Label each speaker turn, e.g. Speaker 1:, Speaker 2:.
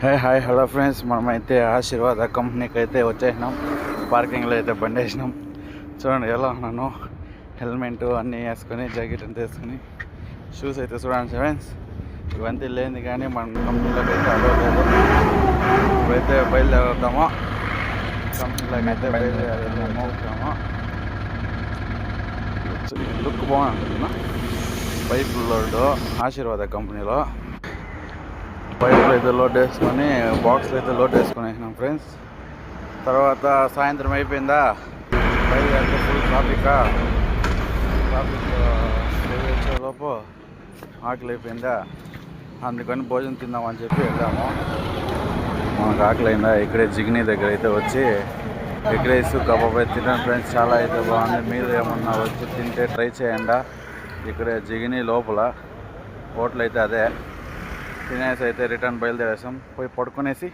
Speaker 1: Hi hello friends, మనమైతే ఆశీర్వాద కంపెనీకి అయితే వచ్చేసినాం. పార్కింగ్లో అయితే బండి వేసినాం. చూడండి ఎలా ఉన్నాను, హెల్మెట్ అన్నీ వేసుకొని, జాకెట్ అంతా వేసుకొని, షూస్ అయితే చూడండి ఫ్రెండ్స్. ఇవంతా లేని కానీ మన కంపెనీలోకి అయితే అలో లేదు. ఇప్పుడైతే బయలుదేరుతాము, కంపెనీలోకి అయితే బయలుదేరుతాము. లుక్ బాగుంటుందా, పైప్ లోడ్ ఆశీర్వాద కంపెనీలో. పైపులు అయితే లోడ్ వేసుకొని, బాక్స్లు అయితే లోడ్ వేసుకొని వేసినాం ఫ్రెండ్స్. తర్వాత సాయంత్రం అయిపోయిందా, బయలుదేరితే ఫుల్ ట్రాఫిక్ వచ్చేలోపు ఆకలి అయిపోయిందా, అందుకని భోజనం తిందామని చెప్పి వెళ్ళాము. మనకు ఆకలి అయిందా, ఇక్కడే జిగ్నీ దగ్గర అయితే వచ్చి ఎగ్ రైస్ కబాబ్ అయితే తిన్నాను ఫ్రెండ్స్. చాలా అయితే బాగుంది. మీరు ఏమన్నా వచ్చి తింటే ట్రై చేయండి. ఇక్కడే జిగ్నీ లోపల హోటల్ అయితే అదే. తినేసి అయితే రిటర్న్ బయలుదేరేసాం. పోయి పడుకునేసి